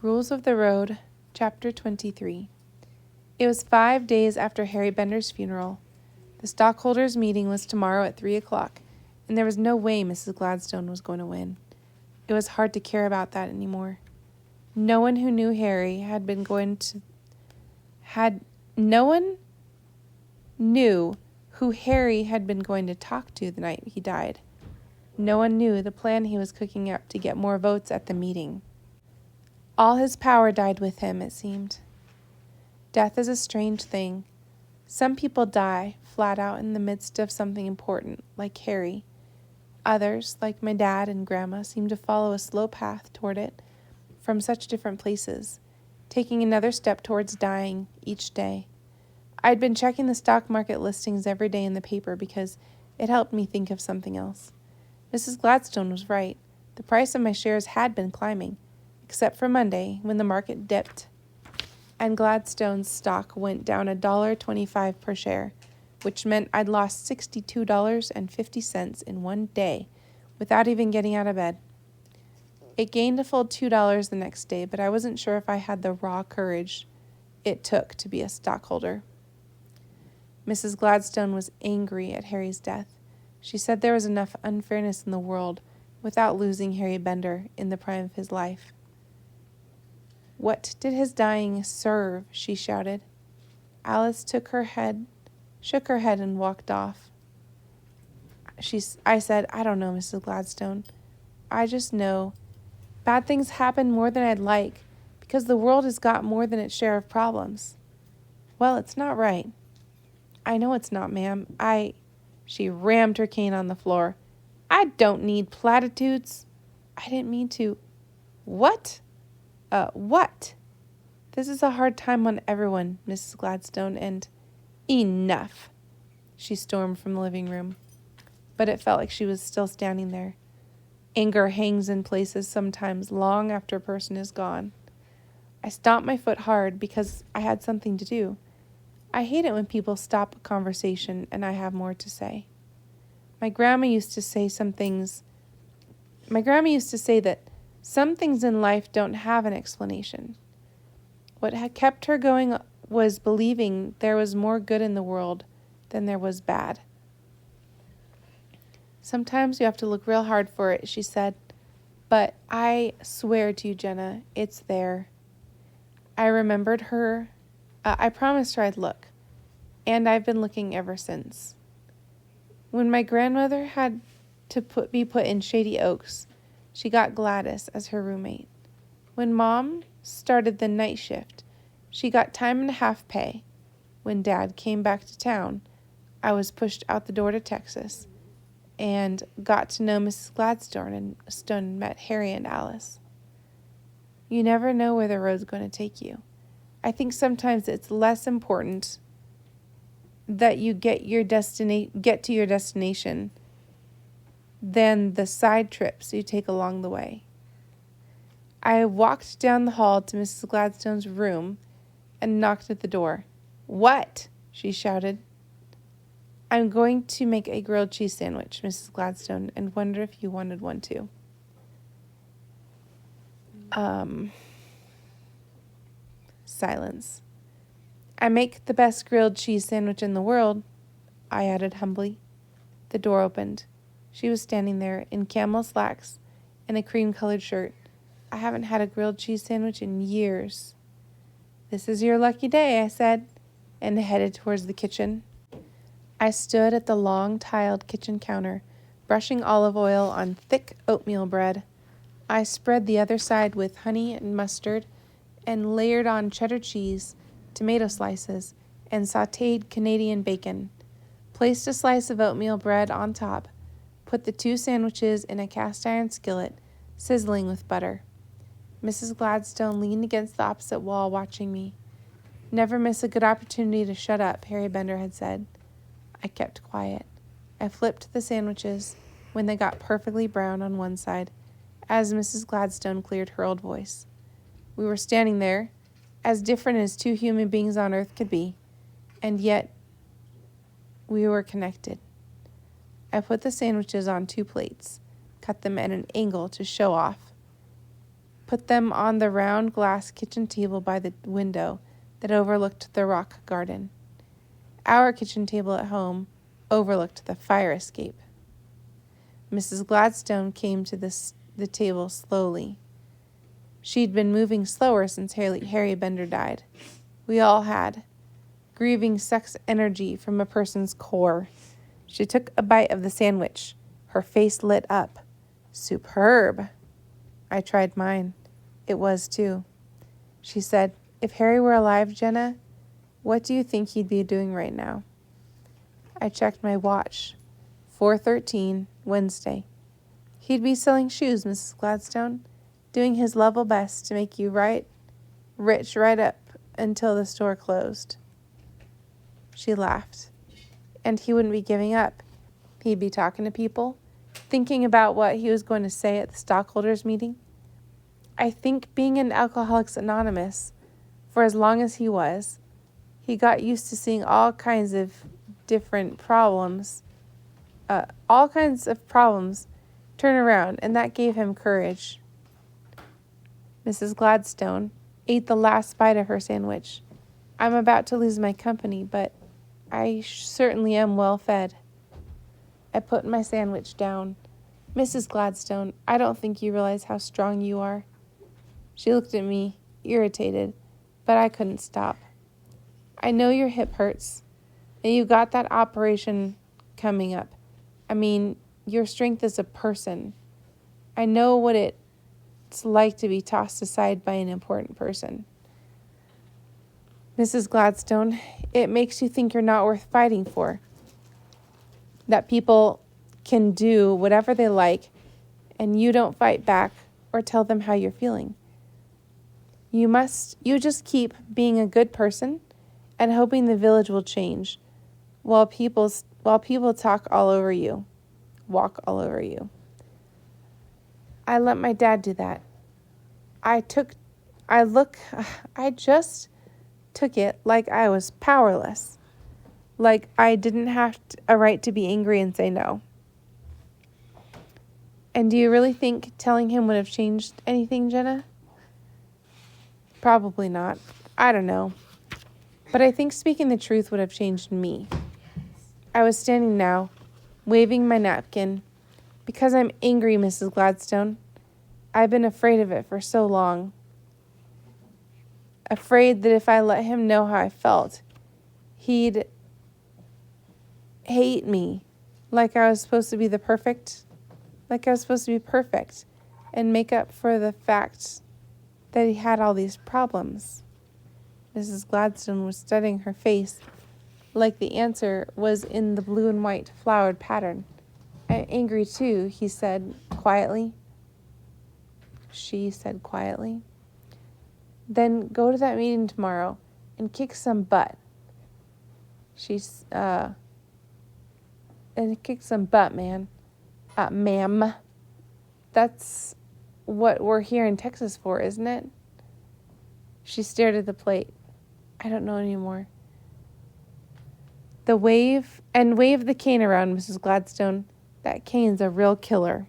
Rules of the Road, Chapter 23. It was 5 days after Harry Bender's funeral. The stockholders' meeting was tomorrow at 3 o'clock, and there was no way Mrs. Gladstone was going to win. It was hard to care about that anymore. No one who knew Harry no one knew who Harry had been going to talk to the night he died. No one knew the plan he was cooking up to get more votes at the meeting. All his power died with him, it seemed. Death is a strange thing. Some people die flat out in the midst of something important, like Harry. Others, like my dad and grandma, seem to follow a slow path toward it from such different places, taking another step towards dying each day. I'd been checking the stock market listings every day in the paper because it helped me think of something else. Mrs. Gladstone was right. The price of my shares had been climbing, except for Monday, when the market dipped, and Gladstone's stock went down $1.25 per share, which meant I'd lost $62.50 in one day, without even getting out of bed. It gained a full $2 the next day, but I wasn't sure if I had the raw courage it took to be a stockholder. Mrs. Gladstone was angry at Harry's death. She said there was enough unfairness in the world without losing Harry Bender in the prime of his life. "What did his dying serve?" she shouted. Alice shook her head and walked off. I said, "I don't know, Mrs. Gladstone. I just know bad things happen more than I'd like because the world has got more than its share of problems." "Well, it's not right." "I know it's not, ma'am. She rammed her cane on the floor. "I don't need platitudes." "I didn't mean to." What? What? This is a hard time on everyone, Mrs. Gladstone, and—" "Enough!" She stormed from the living room, but it felt like she was still standing there. Anger hangs in places sometimes long after a person is gone. I stomped my foot hard because I had something to do. I hate it when people stop a conversation and I have more to say. My grandma used to say that some things in life don't have an explanation. What had kept her going was believing there was more good in the world than there was bad. "Sometimes you have to look real hard for it," she said. "But I swear to you, Jenna, it's there." I remembered her. I promised her I'd look, and I've been looking ever since. When my grandmother had to be put in Shady Oaks, she got Gladys as her roommate. When Mom started the night shift, she got time and a half pay. When Dad came back to town, I was pushed out the door to Texas and got to know Mrs. Gladstone and met Harry and Alice. You never know where the road's going to take you. I think sometimes it's less important that you get to your destination than the side trips you take along the way. I walked down the hall to Mrs. Gladstone's room and knocked at the door. "What?" she shouted. "I'm going to make a grilled cheese sandwich, Mrs. Gladstone, and wonder if you wanted one too." Silence. "I make the best grilled cheese sandwich in the world," I added humbly. The door opened. She was standing there in camel slacks and a cream-colored shirt. I haven't had a grilled cheese sandwich in years. "This is your lucky day," I said, and headed towards the kitchen. I stood at the long tiled kitchen counter, brushing olive oil on thick oatmeal bread. I spread the other side with honey and mustard and layered on cheddar cheese, tomato slices, and sautéed Canadian bacon. Placed a slice of oatmeal bread on top. Put the 2 sandwiches in a cast iron skillet, sizzling with butter. Mrs. Gladstone leaned against the opposite wall watching me. "Never miss a good opportunity to shut up," Harry Bender had said. I kept quiet. I flipped the sandwiches when they got perfectly brown on one side, as Mrs. Gladstone cleared her old voice. We were standing there, as different as 2 human beings on earth could be, and yet we were connected. I put the sandwiches on 2 plates, cut them at an angle to show off, put them on the round glass kitchen table by the window that overlooked the rock garden. Our kitchen table at home overlooked the fire escape. Mrs. Gladstone came to the table slowly. She'd been moving slower since Harry Bender died. We all had. Grieving sucks energy from a person's core. She took a bite of the sandwich. Her face lit up. Superb. I tried mine. It was too. She said, "If Harry were alive, Jenna, what do you think he'd be doing right now?" I checked my watch. 4:13, Wednesday. "He'd be selling shoes, Mrs. Gladstone, doing his level best to make you rich right up until the store closed." She laughed. "And he wouldn't be giving up. He'd be talking to people, thinking about what he was going to say at the stockholders' meeting. I think being in Alcoholics Anonymous, for as long as he was, he got used to seeing all kinds of problems turn around, and that gave him courage." Mrs. Gladstone ate the last bite of her sandwich. "I'm about to lose my company, but I certainly am well fed." I put my sandwich down. "Mrs. Gladstone, I don't think you realize how strong you are." She looked at me, irritated, but I couldn't stop. "I know your hip hurts, and you got that operation coming up. I mean, your strength as a person. I know what it's like to be tossed aside by an important person. Mrs. Gladstone, it makes you think you're not worth fighting for. That people can do whatever they like, and you don't fight back or tell them how you're feeling. You just keep being a good person and hoping the village will change while people walk all over you. I let my dad do that. I just took it like I was powerless, like I didn't have a right to be angry and say no." "And do you really think telling him would have changed anything, Jenna?" "Probably not. I don't know. But I think speaking the truth would have changed me." I was standing now, waving my napkin. "Because I'm angry, Mrs. Gladstone. I've been afraid of it for so long. Afraid that if I let him know how I felt, he'd hate me like I was supposed to be perfect and make up for the fact that he had all these problems." Mrs. Gladstone was studying her face like the answer was in the blue and white flowered pattern. "I'm angry too," she said quietly. "Then go to that meeting tomorrow and kick some butt." And kick some butt, man. Ma'am. That's what we're here in Texas for, isn't it? She stared at the plate. "I don't know anymore." Wave the cane around, Mrs. Gladstone. That cane's a real killer."